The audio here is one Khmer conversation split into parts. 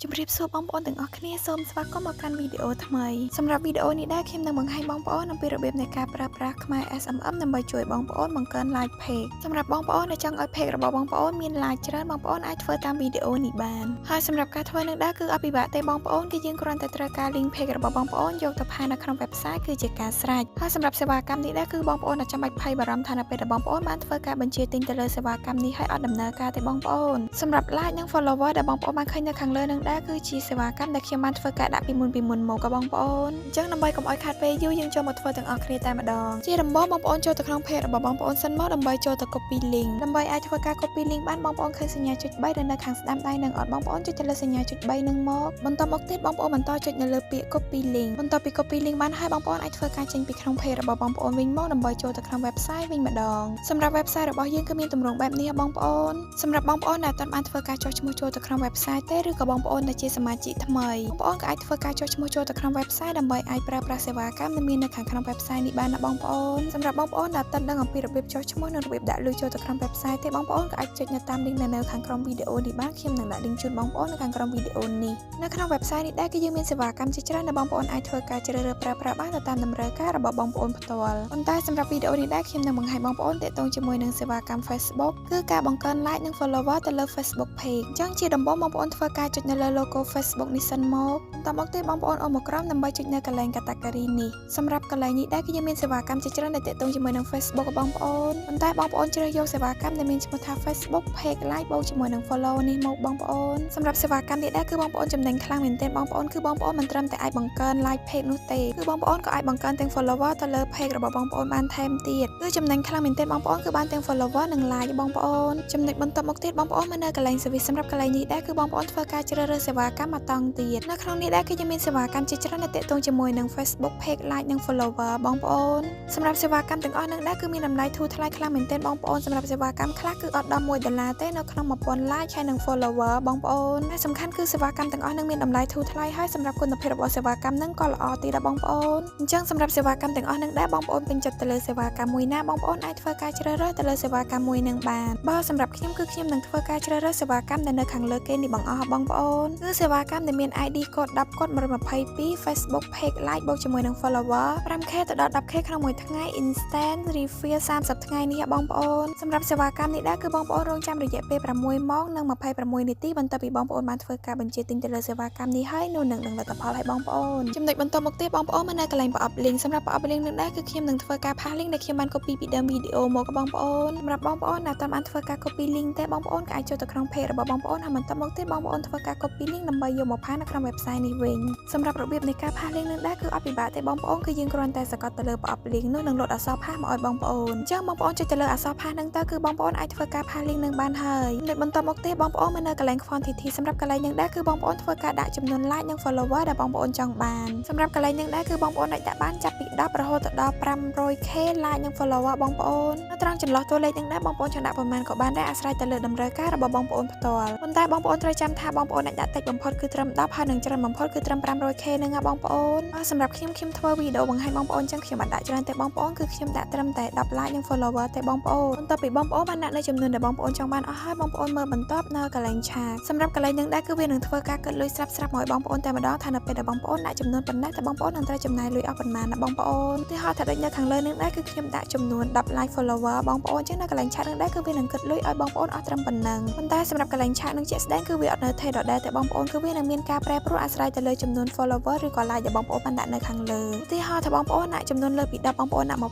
ជម្រាបសួរបងប្អូនទាំងអស់គ្នាសូមស្វាគមន៍មកកាន់វីដេអូថ្មីសម្រាប់វីដេអូនេះដែរខ្ញុំនឹងបង្ហាញបងប្អូនអំពីរបៀបនៃការប្រើប្រាស់ខ្មែរ SMM ដើម្បីជួយបងប្អូនបង្កើន like page សម្រាប់បងប្អូនដែលចង់ឲ្យ page របស់បងប្អូនមាន like ច្រើនបងប្អូនអាចធ្វើតាមវីដេអូនេះបានហើយសម្រាប់ការធ្វើនឹងដែរគឺអត់ពិបាកទេបងប្អូនគឺយើងគ្រាន់តែត្រូវការ link page របស់បងប្អូនយកទៅផាននៅក្នុង website គឺជាការស្រេចហើយសម្រាប់សេវាកម្មនេះដែរគឺបងប្អូនអាចចាំបាច់ភ័យបារម្ភថានៅពេលដែលបងប្អូនបានធ្វើការបញ្ជាទិញទៅលើសេវាកម្មនេះហើយអត់ដំណើរការទេបងប្អូនសម្រាប់ like និង follower ដែលបងប្អូនបានឃើញនៅខាងលើនឹងដែរគឺជាសេវាកម្មដែលខ្ញុំបានធ្វើការដាក់ពីមុនមកក៏បងប្អូនអញ្ចឹងដើម្បីកុំឲ្យខាតពេលយូរយើងចូលមកធ្វើទាំងអស់គ្នាតែម្ដងជាដំបូងបងប្អូនចូលទៅក្នុង page របស់បងប្អូនសិនមកដើម្បីចូលទៅ copy link ដើម្បីអាចធ្វើការ copy link បានបងប្អូនឃើញសញ្ញាចុច3ដែលនៅខាងស្ដាំដៃនឹងអត់បងប្អូនចុចទៅលើសញ្ញាចុច3នឹងមកបន្តមកទៀតបងប្អូនបន្តចុចនៅលើពាក្យ copy link បន្ទាប់ពី copy link បានហើយបងប្អូនអាចធ្វើការចេញពីក្នុង page របស់បងប្អូនវិញមកដើម្បីចូលទៅក្នុង website វិញម្ដងសម្រាប់ website របស់យើងគឺមានទម្រង់បែបនេះបងប្អូនសម្រាប់បងប្អូនដែលអត់បានធ្វើការចុះឈ្មោះចូលទៅក្នុង website ទេឬក៏បងប្អូនដែលជាសមាជិកថ្មីបងប្អូនក៏អាចធ្វើការចុះឈ្មោះចូលទៅក្នុង website ដើម្បីអាចប្រើប្រាស់សេវាកម្មដែលមាននៅខាងក្នុង website នេះបានណាបងប្អូនសម្រាប់បងប្អូនដែលអត់ដឹងអំពីរបៀបចុះឈ្មោះនិងរបៀបដាក់លុយចូលទៅក្នុង website ទេបងប្អូនក៏អាចចុចនៅតាម link នៅខាងក្រោមវីដេអូនេះបានខ្ញុំនឹងដាក់ link ជូនបងប្អូននៅខាងក្រោមវីដេអូនេះនៅក្នុង website នេះដែរគឺយើងមានសេវាកម្មជាច្រើនដែលបងប្អូនអាចធ្វើការជ្រើសរើសប្រើប្រាស់បានទៅតាមតម្រូវការរបស់បងប្អូនផ្ទាល់ប៉ុន្តែសម្រាប់វីដេអូនេះដែរខ្ញុំនឹងបង្ហាញបងប្អូនទាក់ទងជាមួយនឹងសេវាកម្ម Facebook គឺការបង្កើន like និង follower ទៅលើ Facebook page អញ្ចឹងជាដំបូងបងប្អូនធ្វើការចុចនៅលើ logo Facebook នេះសិនមកបន្តមកទៀតបងប្អូនអូនមកក្រោមដើម្បីចុចនៅកន្លែង category នេះសម្រាប់កន្លែងនេះដែរគឺយើងមានសេវាកម្មជាច្រើនដែលទាក់ទងជាមួយនឹង Facebook របស់បងប្អូនប៉ុន្តែបងប្អូនជ្រើសយកសេវាកម្មដែលមានឈ្មោះថា Facebook page like បូកជាមួយនឹង follow នេះមកបងប្អូនសម្រាប់សេវាកម្មនេះដែរគឺបងប្អូនចំណេញខ្លាំងមែនទែនបងប្អូនគឺបងប្អូនមិនត្រឹមតែអាចបង្កើន like page នោះទេគឺបងប្អូនក៏អាចបង្កើនទាំង follower ទៅលើ page របស់បងប្អូនបានថែមទៀតគឺចំណេញខ្លាំងមែនទែនបងប្អូនគឺបានទាំង follower និង like បងប្អូនចំណុចបន្តមកទៀតបងប្អូនមកនៅកន្លែង service សម្រាប់កន្លែងនេះដែរគឺបងប្អូនធ្វើការជ្រើសរើសសេវាកម្មមកតង់ទៀតនៅក្នុងនេះដែរគឺយើងមានសេវាកម្មជាច្រើនដែលទាក់ទងជាមួយនឹង Facebook page like និង follower បងប្អូនសម្រាប់សេវាកម្មទាំងអស់នឹងដែរគឺមានតម្លៃធូរថ្លៃខ្លាំងមែនទែនបងប្អូនសម្រាប់សេវាកម្មខ្លះគឺអត់ដល់$1ទេនៅក្នុង1000 like ហើយនិង follower បងប្អូនតែសំខាន់គឺសេវាកម្មទាំងអស់នឹងមានតម្លៃធូរថ្លៃហើយសម្រាប់គុណភាពរបស់សេវាកម្មនឹងក៏ល្អទៀតដែរបងប្អូនអញ្ចឹងសម្រាប់សេវាកម្មទាំងអស់នឹងដែរបងប្អូនពេញចិត្តទៅលើសេវាកម្មមួយណាបងប្អូនអាចធ្វើការជ្រើសរើសទៅលើសេវាកម្មមួយនឹងបានបើសម្រាប់ខ្ញុំគឺខ្ញុំនឹងធ្វើការជ្រើសរើសសេវាកម្មដែលនៅខាងលើគេនេះបងអស់បងប្អូនគឺសេវាកម្មដែលមាន ID កូដ10កូដ122 Facebook page like បូកជាមួយនឹង follower 5k ទៅដល់ 10k ក្នុងមួយថ្ងៃ instant refill 30ថ្ងៃនេះបងប្អូនសម្រាប់សេវាកម្មនេះដែរគឺបងប្អូនរងចាំរយៈពេល6ម៉ោងនិង26នាទីបន្ទាប់ពីបងប្អូនបានធ្វើការបញ្ជាទិញទៅលើសេវាកម្មនេះហើយនោះនឹងលទ្ធផលឲ្យបងប្អូនចំណុចបន្តមកទៀតបងប្អូនមកនៅកន្លែងប្រអប់ link សម្រាប់ប្រអប់ link នឹងដែរគឺខ្ញុំនឹងធ្វើការផាស link ដែលខ្ញុំបាន copy ពីដើមវីដេអូមកបងប្អូនសម្រាប់បងប្អូនដែលអត់បានធ្វើការ copy link ទេបងប្អូនក៏អាចចូលទៅក្នុង page របស់បងប្អូនហើយបន្តមកទៀតបងប្អូនធ្វើការ copy link ដើម្បីយកមកផាសនៅក្នុង website នេះវិញសម្រាប់របៀបនៃការផាស link នឹងដែរគឺអត់ពិបាកទេបងប្អូនគឺយើងគ្រាន់តែសកត់ទៅលើប្រអប់ link នោះនឹងលោតអក្សរផាសមកឲ្យបងប្អូនអញ្ចឹងបងប្អូនចុចទៅលើអក្សរផាសនឹងទៅគឺបងប្អូនអាចធ្វើការផាស link នឹងបានហើយនៅបន្តមកទៀតបងប្អូនមកនៅកន្លែង quantity សម្រាប់កន្លែងនឹងដែរគឺបងប្អូនធ្វើការដាក់ចំនួន like និង follower ដែលបងប្អូនចង់បានសម្រាប់កន្លែងនឹងដែរគឺបងប្អូនអាចដាក់បានចាប់ពី10រហូតដល់ 500k like និង follower បងប្អូននៅត្រង់ចន្លោះតួលេខនឹងដែរបងប្អូនចង់ដាក់ប៉ុន្មានក៏បានដែរអាស្រ័យទៅលើតម្រូវការរបស់បងប្អូនផ្ទាល់ប៉ុន្តែបងប្អូនត្រូវចាំថាបងប្អូនអាចដាក់តិចបំផុតគឺត្រឹម10ហើយនិងច្រើនបំផុតគឺត្រឹម 500k ហ្នឹងណាបងប្អូនសម្រាប់ខ្ញុំធ្វើវីដេអូបង្ហាញបងប្អូនចឹងខ្ញុំបានដាក់ច្រើនតែបងប្អូនគឺខ្ញុំដាក់ត្រឹមតែ10 like និង follower តែបងប្អូនបន្ទាប់ពីបងប្អូនបានដាក់នៅចំនួនដែលបងប្អូនចង់បានអស់ហើយបងប្អូនមើលបន្ទាប់នៅកន្លែងឆាតសម្រាប់កន្លែងនឹងដែរគឺវានឹងធ្វើការគិតលុយស្រាប់មកឲ្យបងប្អូនតែម្ដងថានៅពេលដែលបងប្អូនដាក់ចំនួនប៉ុណ្ណាតែបងប្អូននឹងត្រូវចំណាយលុយអស់ប៉ុន្មានណាបងប្អូនទីហោថាដូចនៅខាងលើនឹងដែរគឺខ្ញុំដាក់ចំនួន10 like follower បងប្អូនចឹងនៅកន្លែងឆាតនឹងដែរគឺវានឹងគិតលុយឲ្យបងប្អូនអស់ត្រឹមប៉ុណ្ណឹងប៉ុន្តែសម្រាប់កន្លែងឆាតនឹងជាក់ស្ដែងគឺវាអត់នៅថេរដដែលតែបងប្អូនគឺវានឹងមានការប្រែប្រួលអាស្រ័យទៅលើចំនួន follower ឬក៏ like ដែលបងប្អូនបានដាក់នៅខាងលើឧទាហរណ៍ថាបងប្អូនដាក់ចំនួនលើពី10បងប្អូនដាក់20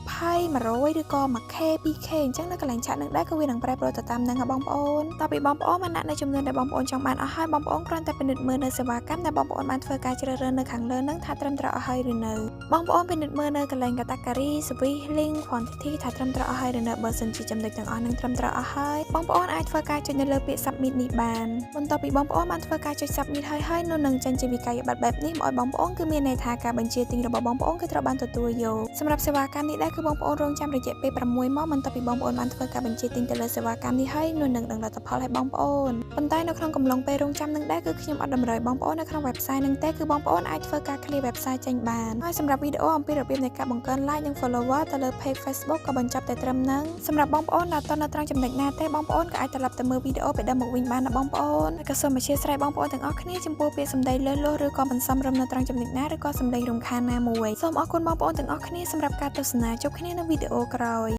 100ឬក៏ 1k 2k អញ្ចឹងនៅកន្លែងឆាតនឹងដែរគឺវានឹងប្រែប្រួលទៅតាមហ្នឹងបងប្អូនតទៅពីបងប្អូនបានដាក់នៅចំនួនដែលបងប្អូនចង់បានអស់ហើយបងប្អូនគ្រាន់តែពិនិត្យមើលនៅសេវាកម្មដែលបងប្អូនបានធ្វើការជ្រើសរើសនៅខាងលើហ្នឹងថាត្រឹមត្រូវអស់ហើយឬនៅបងប្អូនពិនិត្យមើលនៅកន្លែង category service link quantity ថាត្រឹមត្រូវអស់ហើយឬនៅបើសិនជាចំណុចទាំងអស់ហ្នឹងត្រឹមត្រូវអស់ហើយបងប្អូនអាចធ្វើការចុចនៅលើពាក្យ submit នេះបានបន្ទាប់ពីបងប្អូនបានធ្វើការចុច submit ហើយនោះនឹងចេញជាវិក័យប័ត្របែបនេះមកឲ្យបងប្អូនគឺមានន័យថាការបញ្ជាទិញរបស់បងប្អូនគឺត្រូវបានទទួលយកសម្រាប់សេវាកម្មនេះដែរគឺបងប្អូនរងចាំរយៈពេល6ម៉ោងបន្ទាប់ពីបងប្អូនបានធ្វើការបញ្ជាទិញទៅលើសេវាកម្មនេះហើយនោះនឹងលទ្ធផលឲ្យបងប្អូនប៉ុន្តែនៅក្នុងកំឡុងពេលរងចាំនឹងដែរគឺខ្ញុំអត់តម្រូវបងប្អូននៅក្នុង website នឹងទេគឺបងប្អូនអាចធ្វើការ clear website ចេញបានហើយសម្រាប់វីដេអូអំពីរបៀបនៃការបង្កើន like និង follower ទៅលើ page Facebook ក៏បញ្ចប់តែត្រឹមហ្នឹងសម្រាប់បងប្អូនដែលអត់នៅត្រង់ចំណុចណាទេបងប្អូនក៏អាចត្រឡប់ទៅមើលវីដេអូពីដើមមកវិញបានណាបងប្អូនក៏សូមអធិស្ឋានបង ប្អូនទាំងអស់គ្នាចំពោះពាក្យសម្ដីលើសលួសឬក៏មិនសមរម្យនៅត្រង់ចំណុចណាឬក៏សម្ដីរំខានណាមួយសូមអរគុណបងប្អូនទាំងអស់គ្នាសម្រាប់ការទស្សនាជួបគ្នានៅវីដេអូក្រោយ